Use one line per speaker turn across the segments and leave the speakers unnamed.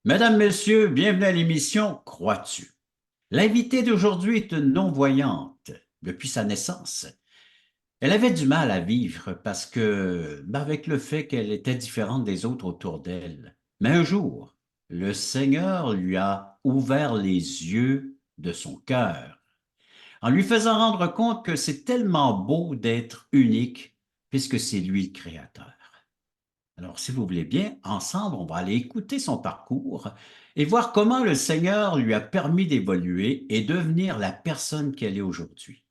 Mesdames, Messieurs, bienvenue à l'émission Crois-tu? L'invitée d'aujourd'hui est une non-voyante depuis sa naissance. Elle avait du mal à vivre parce que, avec le fait qu'elle était différente des autres autour d'elle. Mais un jour, le Seigneur lui a ouvert les yeux de son cœur en lui faisant rendre compte que c'est tellement beau d'être unique puisque c'est lui le Créateur. Alors, si vous voulez bien, ensemble, on va aller écouter son parcours et voir comment le Seigneur lui a permis d'évoluer et devenir la personne qu'elle est aujourd'hui.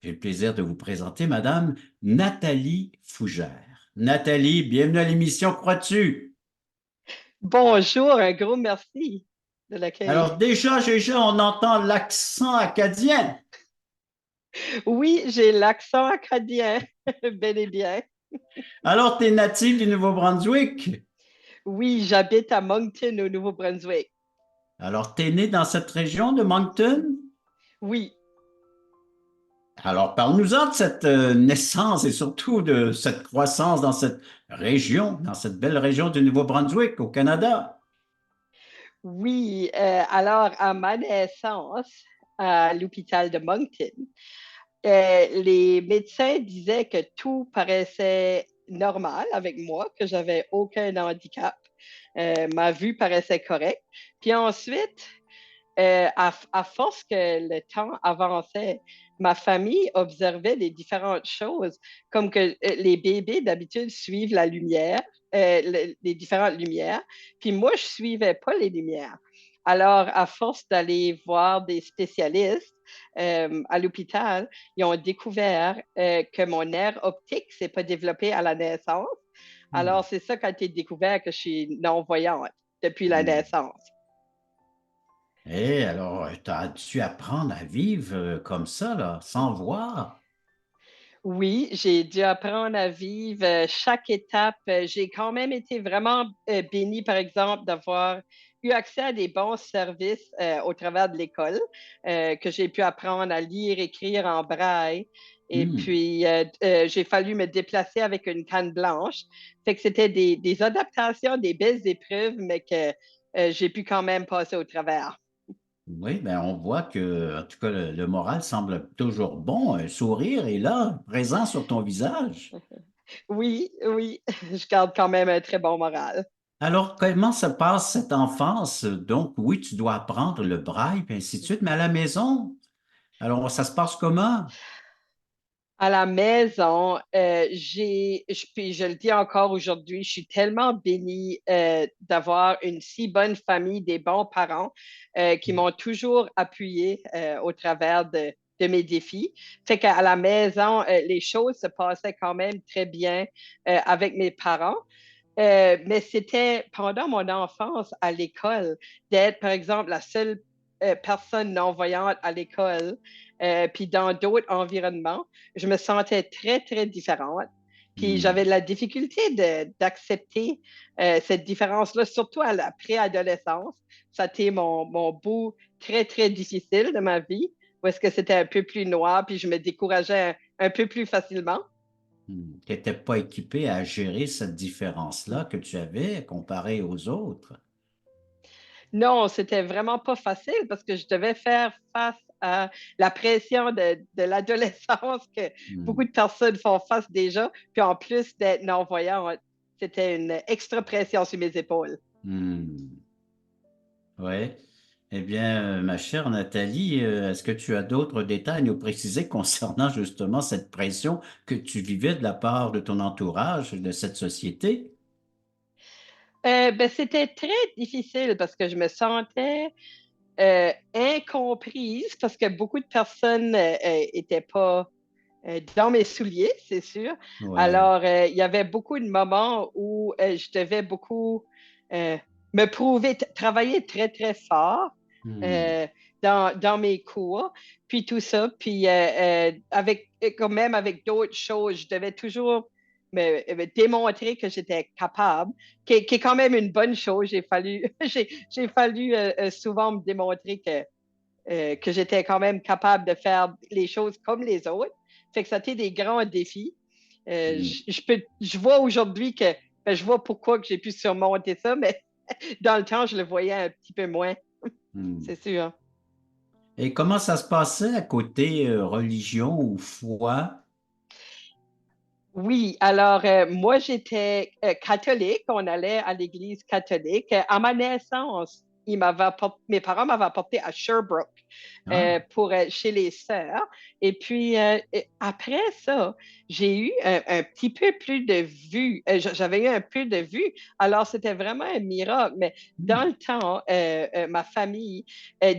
J'ai le plaisir de vous présenter Madame Nathalie Fougère. Nathalie, bienvenue à l'émission Crois-tu?
Bonjour, un gros merci de l'accueil.
Alors déjà, on entend l'accent acadien.
Oui, j'ai l'accent acadien, bel et bien.
Alors, tu es native du Nouveau-Brunswick.
Oui, j'habite à Moncton, au Nouveau-Brunswick.
Alors, tu es né dans cette région de Moncton?
Oui,
Alors, parle-nous-en de cette naissance et surtout de cette croissance dans cette région, dans cette belle région du Nouveau-Brunswick au Canada.
oui. Alors, à ma naissance, à l'hôpital de Moncton, les médecins disaient que tout paraissait normal avec moi, que j'avais aucun handicap. Ma vue paraissait correcte. Puis ensuite, à force que le temps avançait, ma famille observait les différentes choses, comme que les bébés d'habitude suivent la lumière, les différentes lumières, puis moi, je ne suivais pas les lumières. Alors, à force d'aller voir des spécialistes à l'hôpital, ils ont découvert que mon nerf optique ne s'est pas développé à la naissance.
Hmm.
Alors, c'est ça qui a été découvert que je suis non-voyante depuis la
Hmm.
naissance.
Et alors, tu as dû apprendre à vivre comme ça, là, sans voir.
Oui, j'ai dû apprendre à vivre chaque étape. J'ai quand même été vraiment bénie, par exemple, d'avoir eu accès à des bons services au travers de l'école, que j'ai pu apprendre à lire, écrire en braille. Et
Hmm.
puis, j'ai fallu me déplacer avec une canne blanche. Fait que c'était des adaptations, des belles épreuves, mais que j'ai pu quand même passer au travers.
Oui, ben on voit que, en tout cas, le moral semble toujours bon. Un sourire est là, présent sur ton visage.
Oui, oui, je garde quand même un très bon moral.
Alors, comment se passe cette enfance? Donc, oui, tu dois apprendre le braille, puis ainsi de suite, mais à la maison, alors, ça se passe comment?
À la maison, puis je le dis encore aujourd'hui, je suis tellement bénie d'avoir une si bonne famille, des bons parents qui m'ont toujours appuyée au travers de mes défis. Fait qu'à la maison, les choses se passaient quand même très bien avec mes parents. Mais c'était pendant mon enfance à l'école d'être, par exemple, la seule personne non-voyante à l'école, puis dans d'autres environnements, je me sentais très, très différente. Puis j'avais
Hmm.
la difficulté d'accepter cette différence-là, surtout à la préadolescence. Ça a été mon bout très, très difficile de ma vie, où est-ce que c'était un peu plus noir, puis je me décourageais un peu plus facilement.
Tu n'étais pas équipé à gérer cette différence-là que tu avais comparée aux autres.
Non, c'était vraiment pas facile parce que je devais faire face à la pression de l'adolescence que beaucoup
Hmm.
de personnes font face déjà. Puis en plus d'être non-voyante, c'était une extra pression sur mes épaules.
Hmm. Oui. Eh bien, ma chère Nathalie, est-ce que tu as d'autres détails à nous préciser concernant justement cette pression que tu vivais de la part de ton entourage, de cette société?
Ben, c'était très difficile parce que je me sentais incomprise parce que beaucoup de personnes n'étaient pas dans mes souliers, c'est sûr.
Oui.
Alors, il y avait beaucoup de moments où je devais beaucoup euh, me prouver, travailler très, très fort
Hmm.
euh, dans mes cours, puis tout ça. Puis, avec, quand même avec d'autres choses, je devais toujours me démontrer que j'étais capable, qui est quand même une bonne chose. J'ai fallu souvent me démontrer que j'étais quand même capable de faire les choses comme les autres. Fait que ça a été des grands défis.
Hmm.
Je vois aujourd'hui que ben, je vois pourquoi que j'ai pu surmonter ça, mais Dans le temps, je le voyais un petit peu moins,
Hmm.
c'est sûr.
Et comment ça se passait à côté religion ou foi?
Oui, alors moi j'étais catholique, on allait à l'église catholique. À ma naissance, mes parents m'avaient apporté à Sherbrooke
Ah,
pour chez les sœurs. Et puis après ça, j'ai eu un petit peu plus de vues. J'avais eu un peu de vues. Alors c'était vraiment un miracle. Mais dans
hmm.
le temps, ma famille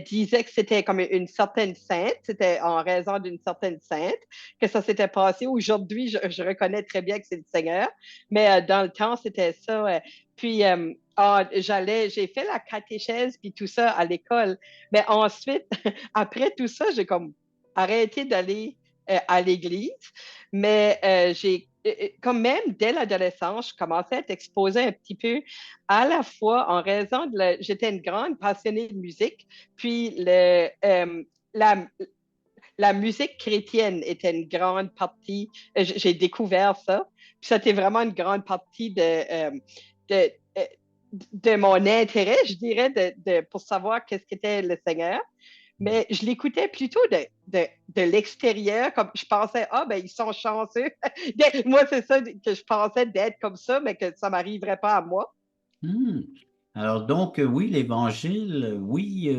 disait que c'était comme une certaine sainte. C'était en raison d'une certaine sainte que ça s'était passé. Aujourd'hui, je reconnais très bien que c'est le Seigneur, mais dans le temps, c'était ça. Puis, j'ai fait la catéchèse puis tout ça à l'école. Mais ensuite, après tout ça, j'ai comme arrêté d'aller à l'église. Mais comme même dès l'adolescence, je commençais à être exposée un petit peu à la fois en raison j'étais une grande passionnée de musique, puis la, la musique chrétienne était une grande partie. J'ai découvert ça. Puis c'était vraiment une grande partie de, euh, de mon intérêt, je dirais, pour savoir qu'est-ce qu'était le Seigneur. Mais je l'écoutais plutôt de l'extérieur, comme je pensais, ah, ben, ils sont chanceux. Moi, c'est ça que je pensais d'être comme ça, mais que ça ne m'arriverait pas à moi.
Hmm. Alors donc, oui, l'Évangile, oui,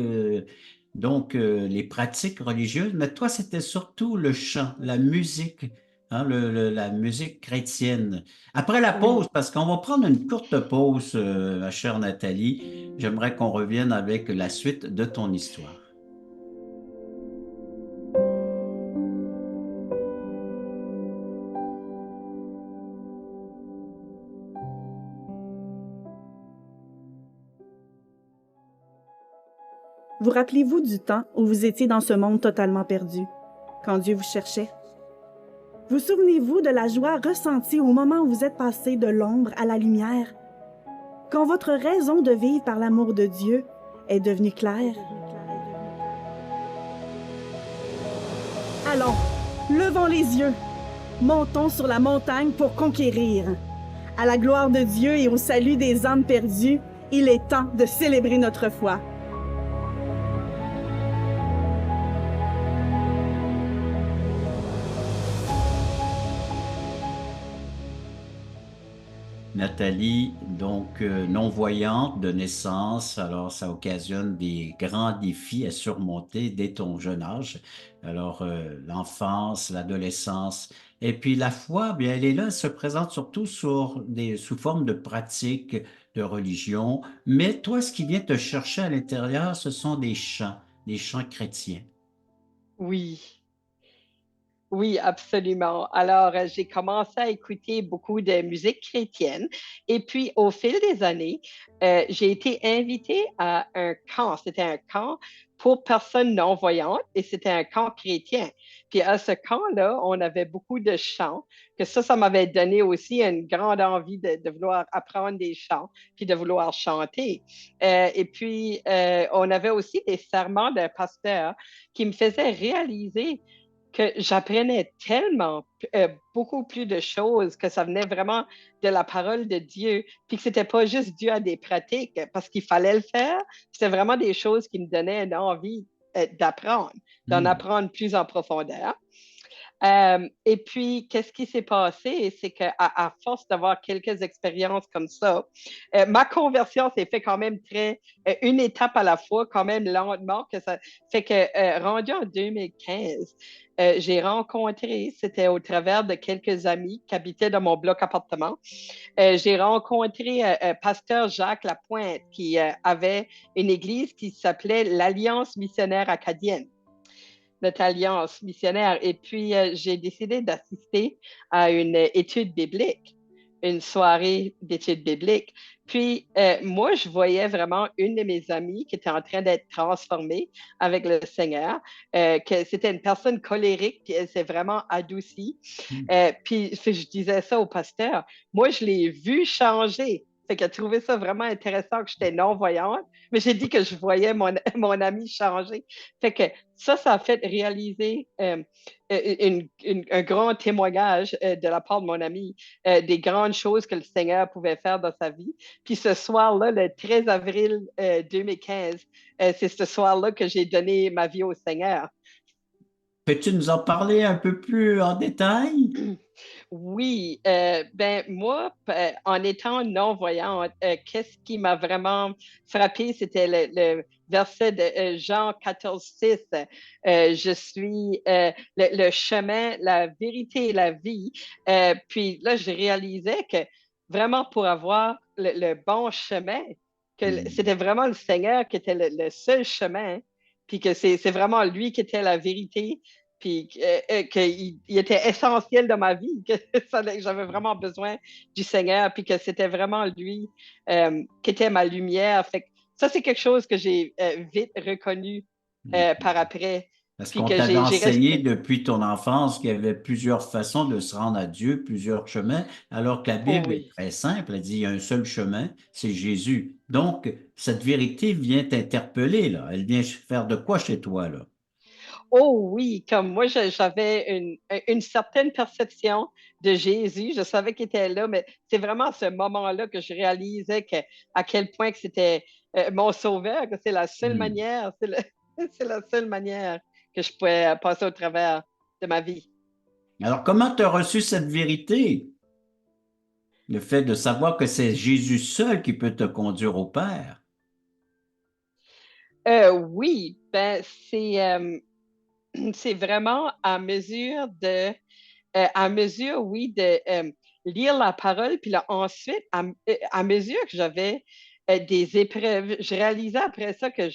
donc les pratiques religieuses, mais toi, c'était surtout le chant, la musique, hein, la musique chrétienne. Après la pause,
Oui.
parce qu'on va prendre une courte pause, ma chère Nathalie, j'aimerais qu'on revienne avec la suite de ton histoire.
Vous rappelez-vous du temps où vous étiez dans ce monde totalement perdu, quand Dieu vous cherchait? Vous souvenez-vous de la joie ressentie au moment où vous êtes passé de l'ombre à la lumière, quand votre raison de vivre par l'amour de Dieu est devenue claire? Allons, levons les yeux, montons sur la montagne pour conquérir. À la gloire de Dieu et au salut des âmes perdues, il est temps de célébrer notre foi.
Nathalie, donc non-voyante de naissance, alors ça occasionne des grands défis à surmonter dès ton jeune âge. Alors l'enfance, l'adolescence, et puis la foi, bien elle est là, elle se présente surtout sous forme de pratiques de religion. Mais toi, ce qui vient te chercher à l'intérieur, ce sont des chants chrétiens.
Oui. Oui, absolument. Alors, j'ai commencé à écouter beaucoup de musique chrétienne et puis au fil des années, j'ai été invitée à un camp. C'était un camp pour personnes non-voyantes et c'était un camp chrétien. Puis à ce camp-là, on avait beaucoup de chants, que ça m'avait donné aussi une grande envie de vouloir apprendre des chants, puis de vouloir chanter. Et puis, on avait aussi des serments d'un pasteur qui me faisaient réaliser que j'apprenais tellement beaucoup plus de choses, que ça venait vraiment de la parole de Dieu, puis que c'était pas juste dû à des pratiques parce qu'il fallait le faire, c'était vraiment des choses qui me donnaient une envie d'apprendre, d'en
Hmm.
apprendre plus en profondeur. Et puis, qu'est-ce qui s'est passé? C'est à force d'avoir quelques expériences comme ça, ma conversion s'est fait quand même une étape à la fois, quand même lentement, que ça fait que rendu en 2015, j'ai rencontré, c'était au travers de quelques amis qui habitaient dans mon bloc appartement, j'ai rencontré Pasteur Jacques Lapointe qui avait une église qui s'appelait l'Alliance missionnaire acadienne, notre alliance missionnaire. Et puis, j'ai décidé d'assister à une étude biblique, une soirée d'études bibliques. Puis, moi, je voyais vraiment une de mes amies qui était en train d'être transformée avec le Seigneur, que c'était une personne colérique, puis elle s'est vraiment adoucie.
Hmm.
Puis, je disais ça au pasteur. Moi, je l'ai vu changer. Fait qu'elle trouvait ça vraiment intéressant que j'étais non-voyante, mais j'ai dit que je voyais mon ami changer. Fait que ça a fait réaliser un grand témoignage de la part de mon ami des grandes choses que le Seigneur pouvait faire dans sa vie. Puis ce soir-là, le 13 avril 2015, c'est ce soir-là que j'ai donné ma vie au Seigneur.
Peux-tu nous en parler un peu plus en détail?
Oui, ben moi, en étant non-voyante, qu'est-ce qui m'a vraiment frappé, c'était le verset de Jean 14,6. Je suis le chemin, la vérité et la vie. Puis là, je réalisais que vraiment pour avoir le bon chemin, c'était vraiment le Seigneur qui était le seul chemin, puis que c'est vraiment lui qui était la vérité, puis qu'il était essentiel dans ma vie, que j'avais vraiment besoin du Seigneur, puis que c'était vraiment lui qui était ma lumière. Fait que ça, c'est quelque chose que j'ai vite reconnu par après.
Parce
Puis
qu'on
que
t'avait
j'ai
enseigné
resté.
depuis ton enfance qu'il y avait plusieurs façons de se rendre à Dieu, plusieurs chemins, alors que la
Oh
Bible est
oui.
très simple. Elle dit il y a un seul chemin, c'est Jésus. Donc, cette vérité vient t'interpeller, là. Elle vient faire de quoi chez toi, là?
Oh oui, comme moi, j'avais une certaine perception de Jésus. Je savais qu'il était là, mais c'est vraiment à ce moment-là que je réalisais à quel point que c'était mon sauveur, que c'est la seule
Hmm.
manière, c'est la seule manière que je pouvais passer au travers de ma vie.
Alors, comment tu as reçu cette vérité? Le fait de savoir que c'est Jésus seul qui peut te conduire au Père.
Oui, ben c'est vraiment à mesure, oui, de lire la parole, puis là, ensuite, à mesure que j'avais des épreuves, je réalisais après ça que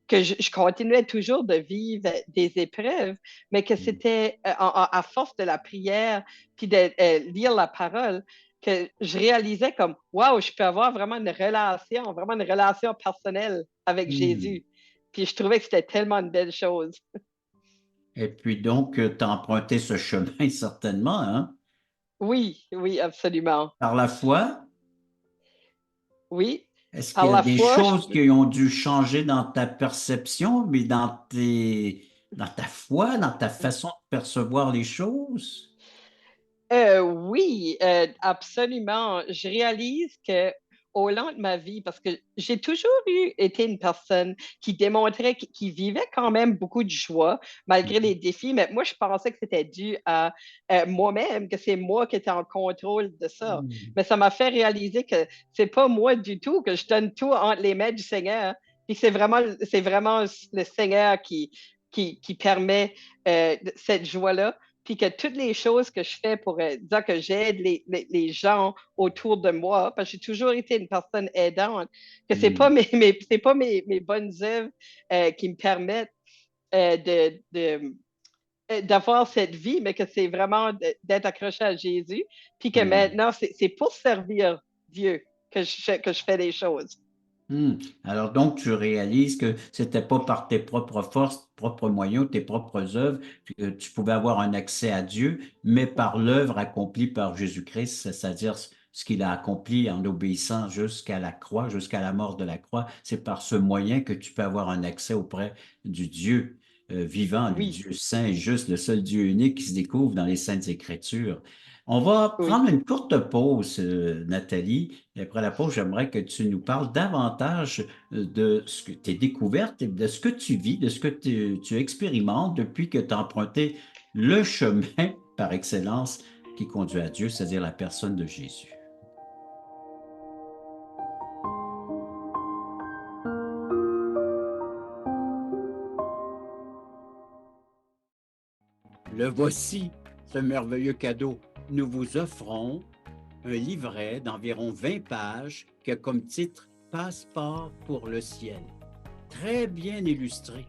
que je continuais toujours de vivre des épreuves, mais que c'était à force de la prière, puis de lire la parole, que je réalisais comme, waouh, je peux avoir vraiment une relation personnelle avec
Hmm.
Jésus. Puis je trouvais que c'était tellement une belle chose.
Et puis donc, tu as emprunté ce chemin certainement, hein?
Oui, oui, absolument.
Par la foi.
Oui,
Est-ce qu'il
par
y a
la
des
foi,
choses qui ont dû changer dans ta perception, mais dans ta foi, dans ta façon de percevoir les choses?
oui, absolument. Je réalise que au long de ma vie, parce que j'ai toujours été une personne qui démontrait, qui vivait quand même beaucoup de joie malgré les défis, mais moi, je pensais que c'était dû à moi-même, que c'est moi qui étais en contrôle de ça.
Hmm.
Mais ça m'a fait réaliser que c'est pas moi du tout, que je donne tout entre les mains du Seigneur, puis que c'est vraiment le Seigneur qui permet cette joie-là, puis que toutes les choses que je fais pour dire que j'aide les gens autour de moi, parce que j'ai toujours été une personne aidante, que c'est pas
Hmm.
c'est pas mes bonnes œuvres qui me permettent d'avoir cette vie, mais que c'est vraiment d'être accroché à Jésus, puis que
Hmm.
maintenant, c'est pour servir Dieu que je fais les choses.
Hmm. Alors donc, tu réalises que c'était pas par tes propres forces, propres moyens, tes propres œuvres que tu pouvais avoir un accès à Dieu, mais par l'œuvre accomplie par Jésus-Christ, c'est-à-dire ce qu'il a accompli en obéissant jusqu'à la croix, jusqu'à la mort de la croix. C'est par ce moyen que tu peux avoir un accès auprès du Dieu vivant, du
Oui,
Dieu saint et juste, le seul Dieu unique qui se découvre dans les Saintes Écritures. On va
oui.
prendre une courte pause, Nathalie. Et après la pause, j'aimerais que tu nous parles davantage de ce que tes découvertes, et de ce que tu vis, de ce que tu expérimentes depuis que tu as emprunté le chemin par excellence qui conduit à Dieu, c'est-à-dire la personne de Jésus. Le voici, ce merveilleux cadeau. Nous vous offrons un livret d'environ 20 pages qui a comme titre Passeport pour le ciel. Très bien illustré.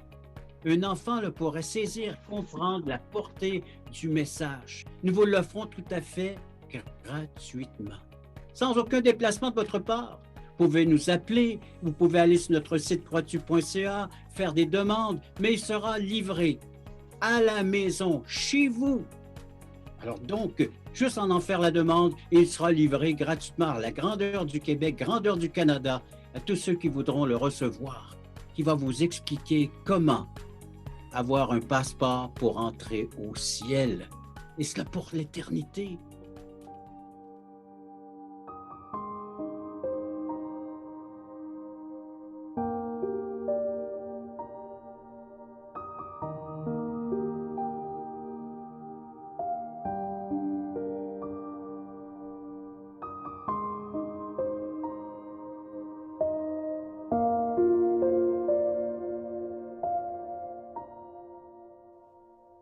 Un enfant le pourrait saisir, comprendre la portée du message. Nous vous l'offrons tout à fait gratuitement, sans aucun déplacement de votre part. Vous pouvez nous appeler, vous pouvez aller sur notre site croixtu.ca, faire des demandes, mais il sera livré à la maison, chez vous, Alors donc, juste en faire la demande et il sera livré gratuitement à la grandeur du Québec, grandeur du Canada, à tous ceux qui voudront le recevoir, qui va vous expliquer comment avoir un passeport pour entrer au ciel, et cela pour l'éternité.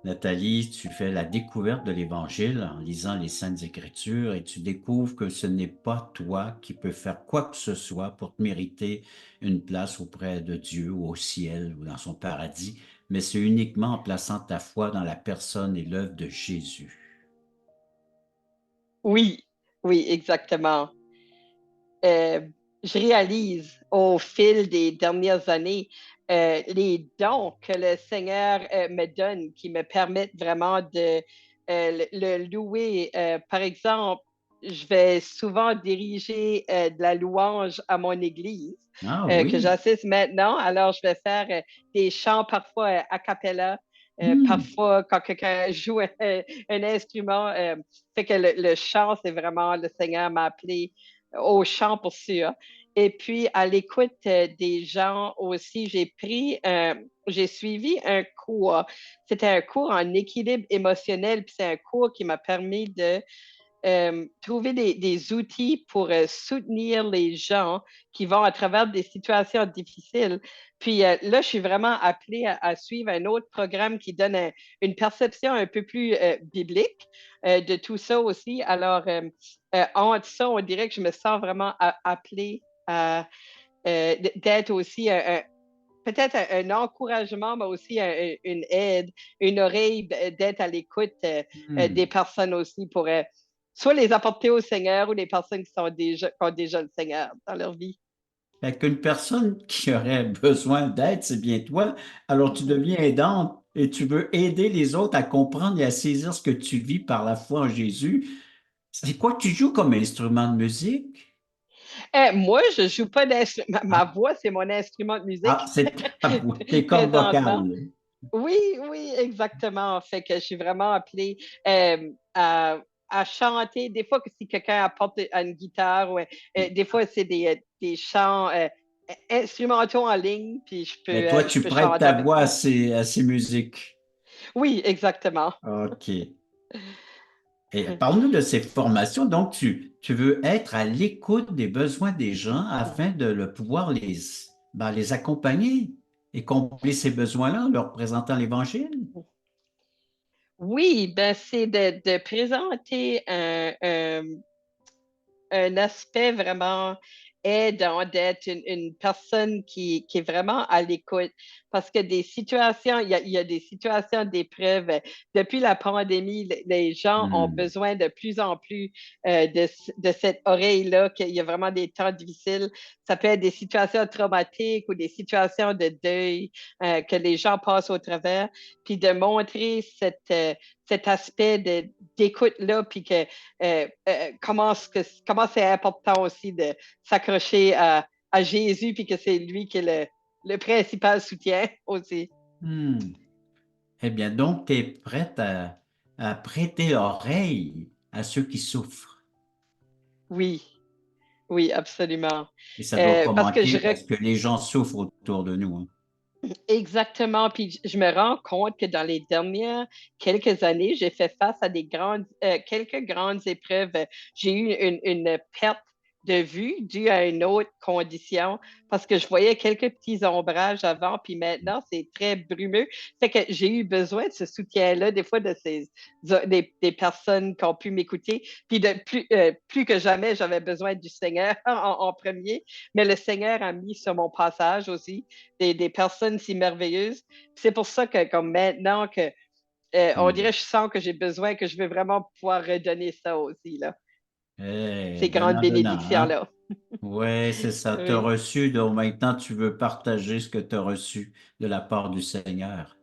Nathalie, tu fais la découverte de l'Évangile en lisant les Saintes Écritures et tu découvres que ce n'est pas toi qui peux faire quoi que ce soit pour te mériter une place auprès de Dieu ou au ciel ou dans son paradis, mais c'est uniquement en plaçant ta foi dans la personne et l'œuvre de Jésus.
Oui, oui, exactement. Euh, je réalise au fil des dernières années les dons que le Seigneur me donne qui me permettent vraiment de le louer. Par exemple, je vais souvent diriger de la louange à mon église
Ah
que
oui.
j'assiste maintenant. Alors, je vais faire des chants parfois a cappella.
Hmm.
Parfois, quand quelqu'un joue un instrument, fait que le chant, c'est vraiment le Seigneur m'a appelé au chant pour sûr. Et puis, à l'écoute des gens aussi, j'ai suivi un cours. C'était un cours en équilibre émotionnel, puis c'est un cours qui m'a permis de trouver des outils pour soutenir les gens qui vont à travers des situations difficiles. Puis là, je suis vraiment appelée à suivre un autre programme qui donne une perception un peu plus biblique de tout ça aussi. Alors, entre ça, on dirait que je me sens vraiment appelée à d'être aussi peut-être un encouragement, mais aussi une aide, une oreille d'être à l'écoute des
Hmm.
personnes aussi pour soit les apporter au Seigneur ou les personnes qui ont déjà le Seigneur dans leur vie.
Fait qu'une personne qui aurait besoin d'aide, c'est bien toi. Alors tu deviens aidante et tu veux aider les autres à comprendre et à saisir ce que tu vis par la foi en Jésus. C'est quoi que tu joues comme instrument de musique?
Moi, je joue pas d'instrument. Ma
Ah,
voix, c'est mon instrument de musique
ah, c'est ta voix, tes cordes
présentement.
vocales.
Oui, oui, exactement. Fait que je suis vraiment appelée euh, à, à chanter. Des fois, que si quelqu'un apporte une guitare, ou des fois, c'est des chants instrumentaux en ligne, puis
Mais toi,
je
tu
peux
prêtes
chanter
ta
avec
voix
ça.
à ces musiques.
Oui, exactement.
OK. Et parle-nous de ces formations. Donc, tu veux être à l'écoute des besoins des gens afin de pouvoir les accompagner et combler ces besoins-là en leur présentant l'Évangile.
Oui, ben c'est de présenter un aspect vraiment aidant, d'être une personne qui est vraiment à l'écoute. Parce que des situations, il y a des situations d'épreuve. Depuis la pandémie, les gens ont
Hmm.
besoin de plus en plus de cette oreille-là, qu'il y a vraiment des temps difficiles. Ça peut être des situations traumatiques ou des situations de deuil que les gens passent au travers. Puis de montrer cet aspect d'écoute-là, puis que comment c'est important aussi de s'accrocher à Jésus, puis que c'est lui qui est le principal soutien aussi.
Hmm. Eh bien, donc, tu es prête à prêter l'oreille à ceux qui souffrent.
Oui, oui, absolument.
Et ça doit pas
Parce que
manquer parce que les gens souffrent autour de nous, hein.
exactement, puis je me rends compte que dans les dernières quelques années, j'ai fait face à quelques grandes épreuves. J'ai eu une perte de vue due à une autre condition parce que je voyais quelques petits ombrages avant, puis maintenant, c'est très brumeux. Fait que j'ai eu besoin de ce soutien-là, des fois, des personnes qui ont pu m'écouter. Puis plus que jamais, j'avais besoin du Seigneur en premier, mais le Seigneur a mis sur mon passage aussi des personnes si merveilleuses. C'est pour ça que, comme maintenant, on
Hmm.
dirait, je sens que j'ai besoin, que je veux vraiment pouvoir redonner ça aussi, là, ces grandes
Donnant, donnant, hein?
bénédictions-là.
Oui, c'est ça. Tu as
Oui.
reçu, donc maintenant tu veux partager ce que tu as reçu de la part du Seigneur.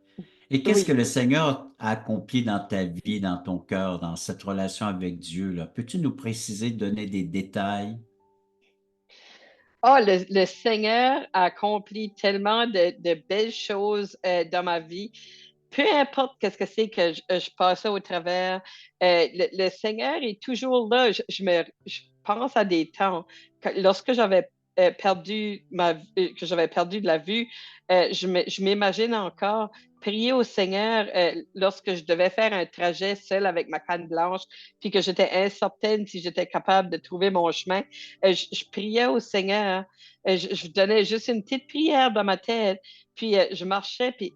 Et qu'est-ce que
Oui.
le Seigneur a accompli dans ta vie, dans ton cœur, dans cette relation avec Dieu, là? Peux-tu nous préciser, donner des détails?
Oh, le Seigneur a accompli tellement de belles choses dans ma vie. Peu importe qu'est-ce que c'est que je passais au travers, le Seigneur est toujours là. Je pense à des temps, lorsque j'avais que j'avais perdu de la vue, je m'imagine encore prier au Seigneur lorsque je devais faire un trajet seul avec ma canne blanche, puis que j'étais incertaine si j'étais capable de trouver mon chemin. Je priais au Seigneur, je donnais juste une petite prière dans ma tête, puis je marchais, puis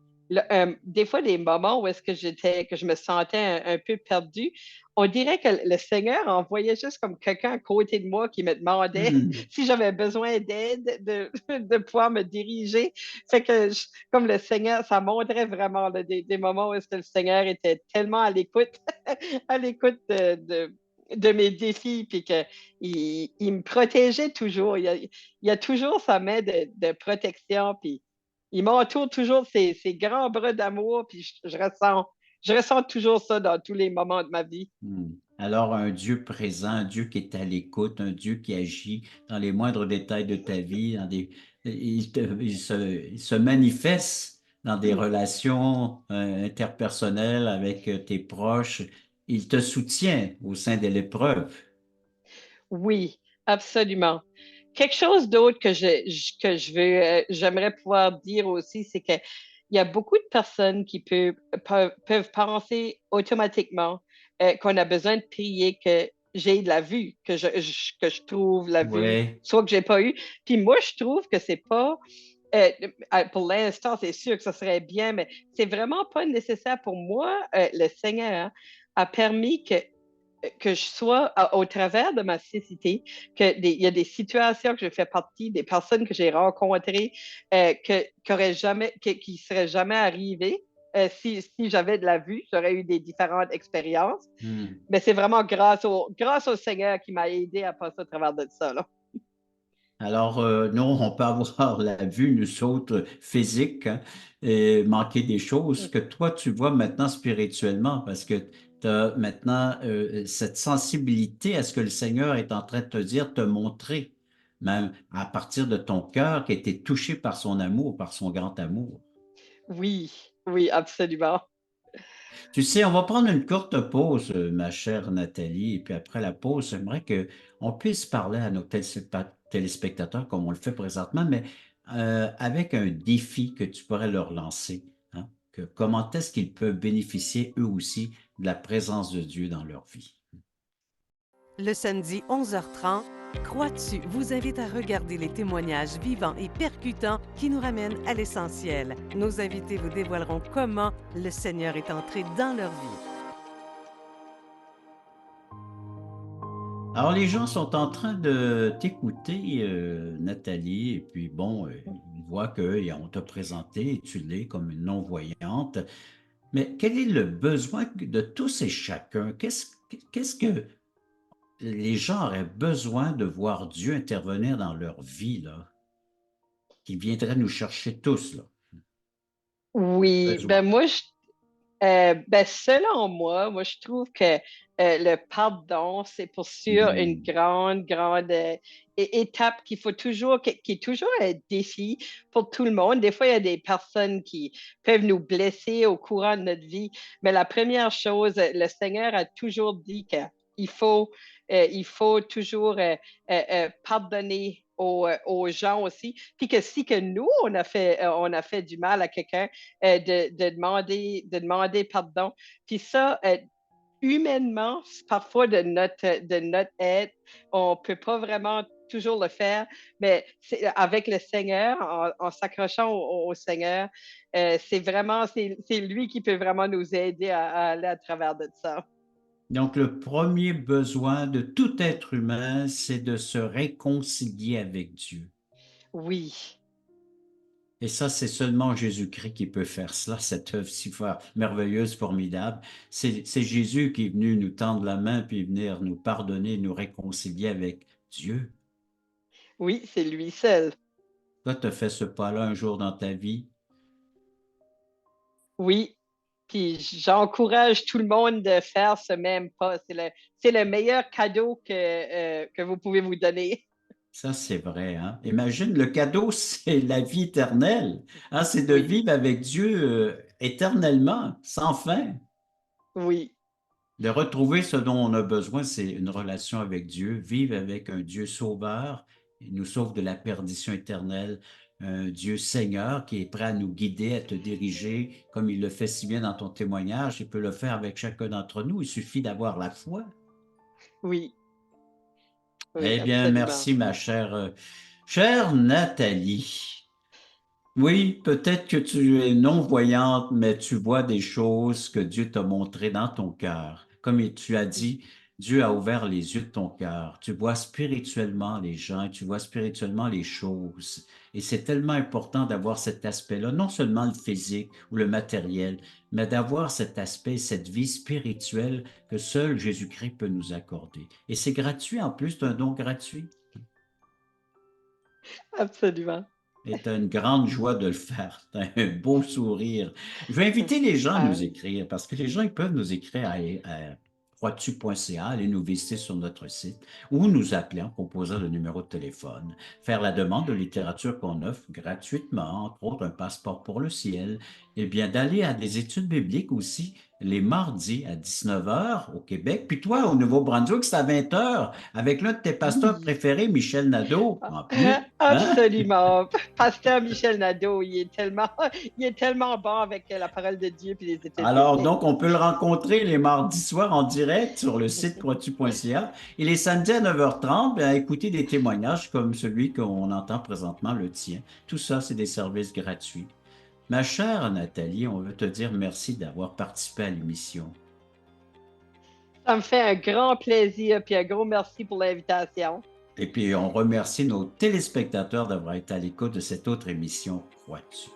des fois, des moments où est-ce que je me sentais un peu perdue, on dirait que le Seigneur envoyait juste comme quelqu'un à côté de moi qui me demandait
Hmm.
si j'avais besoin d'aide, de pouvoir me diriger. Fait que, comme le Seigneur, ça montrait vraiment là, des moments où est-ce que le Seigneur était tellement à l'écoute, à l'écoute de mes défis, puis qu'il il me protégeait toujours. Il a toujours sa main de protection, puis il m'entoure toujours ses grands bras d'amour, puis je ressens toujours ça dans tous les moments de ma vie.
Hmm. Alors, un Dieu présent, un Dieu qui est à l'écoute, un Dieu qui agit dans les moindres détails de ta vie, il se manifeste dans des relations interpersonnelles avec tes proches. Il te soutient au sein de l'épreuve.
Oui, absolument. Quelque chose d'autre que j'aimerais pouvoir dire aussi, c'est que il y a beaucoup de personnes qui peuvent penser automatiquement qu'on a besoin de prier que j'ai de la vue, que je trouve la vue,
Oui.
soit que j'ai pas eu. Puis moi, je trouve que c'est pas, euh, pour l'instant, c'est sûr que ça serait bien, mais c'est vraiment pas nécessaire pour moi. Le Seigneur a permis que je sois au travers de ma cécité, il y a des situations que je fais partie, des personnes que j'ai rencontrées qui seraient jamais arrivées. Si j'avais de la vue, j'aurais eu des différentes expériences.
Hmm.
Mais c'est vraiment grâce au Seigneur qui m'a aidé à passer au travers de ça. Là.
Alors, nous, on peut avoir la vue, nous autres, physique, hein, et manquer des choses que toi, tu vois maintenant spirituellement, parce que tu as maintenant cette sensibilité à ce que le Seigneur est en train de te dire, te montrer, même à partir de ton cœur qui a été touché par son amour, par son grand amour.
Oui, oui, absolument.
Tu sais, on va prendre une courte pause, ma chère Nathalie, et puis après la pause, j'aimerais que on puisse parler à nos téléspectateurs comme on le fait présentement, mais avec un défi que tu pourrais leur lancer, hein, comment est-ce qu'ils peuvent bénéficier eux aussi de la présence de Dieu dans leur vie.
Le samedi 11h30, Crois-tu vous invite à regarder les témoignages vivants et percutants qui nous ramènent à l'essentiel. Nos invités vous dévoileront comment le Seigneur est entré dans leur vie.
Alors, les gens sont en train de t'écouter, Nathalie, et puis bon, ils voient qu'on t'a présenté et tu l'es comme une non-voyante. Mais quel est le besoin de tous et chacun? Qu'est-ce que les gens auraient besoin de voir Dieu intervenir dans leur vie, là, qui viendrait nous chercher tous, là?
Oui,
Besoin.
ben, selon moi, je trouve que le pardon, c'est pour sûr une
Hmm.
grande étape qui est toujours un défi pour tout le monde. Des fois, il y a des personnes qui peuvent nous blesser au courant de notre vie, mais la première chose, le Seigneur a toujours dit qu'il faut, il faut toujours pardonner aux gens aussi, puis que si que nous, on a fait du mal à quelqu'un, de demander pardon. Puis ça, humainement, parfois de notre aide, on ne peut pas vraiment toujours le faire, mais avec le Seigneur, en s'accrochant au Seigneur, c'est lui qui peut vraiment nous aider à aller à travers de ça.
Donc, le premier besoin de tout être humain, c'est de se réconcilier avec Dieu.
Oui,
Et ça, c'est seulement Jésus-Christ qui peut faire cela, cette œuvre merveilleuse, formidable. C'est Jésus qui est venu nous tendre la main, puis venir nous pardonner, nous réconcilier avec Dieu.
oui, c'est lui seul.
Toi, tu as fait ce pas-là un jour dans ta vie.
Oui, Puis j'encourage tout le monde de faire ce même pas. C'est le meilleur cadeau que vous pouvez vous donner.
Ça, c'est vrai, hein? Imagine, le cadeau, c'est la vie éternelle. Hein? C'est de
Oui,
vivre avec Dieu éternellement, sans fin.
oui,
De retrouver ce dont on a besoin, c'est une relation avec Dieu, vivre avec un Dieu sauveur, il nous sauve de la perdition éternelle, un Dieu Seigneur qui est prêt à nous guider, à te diriger, comme il le fait si bien dans ton témoignage, il peut le faire avec chacun d'entre nous, il suffit d'avoir la foi.
oui, oui,
Eh bien,
absolument.
merci, ma chère Nathalie. Oui, peut-être que tu es non-voyante, mais tu vois des choses que Dieu t'a montrées dans ton cœur. Comme tu as dit, Dieu a ouvert les yeux de ton cœur. Tu vois spirituellement les gens, tu vois spirituellement les choses. Et c'est tellement important d'avoir cet aspect-là, non seulement le physique ou le matériel, mais d'avoir cet aspect, cette vie spirituelle que seul Jésus-Christ peut nous accorder. Et c'est gratuit en plus, c'est un don gratuit.
Absolument.
Et tu as une grande joie de le faire. Tu as un beau sourire. Je vais inviter les gens à
Ah,
nous écrire parce que les gens ils peuvent nous écrire à croixtu.ca, aller nous visiter sur notre site ou nous appeler en composant le numéro de téléphone, faire la demande de littérature qu'on offre gratuitement, entre autres un passeport pour le ciel, et bien d'aller à des études bibliques aussi les mardis à 19 heures au Québec. Puis toi, au Nouveau-Brunswick, c'est à 20 heures avec l'un de tes pasteurs
oui.
préférés, Michel Nadeau, en plus. Hein?
Absolument. Pasteur Michel Nadeau, il est tellement bon avec la parole de Dieu et les études
Alors,
bibliques.
donc, on peut le rencontrer les mardis soirs en direct sur le site croixtu.ca et les samedis à 9h30, à écouter des témoignages comme celui qu'on entend présentement, le tien. Tout ça, c'est des services gratuits. Ma chère Nathalie, on veut te dire merci d'avoir participé à l'émission.
Ça me fait un grand plaisir et un gros merci pour l'invitation.
Et puis, on remercie nos téléspectateurs d'avoir été à l'écoute de cette autre émission, Croix-tu.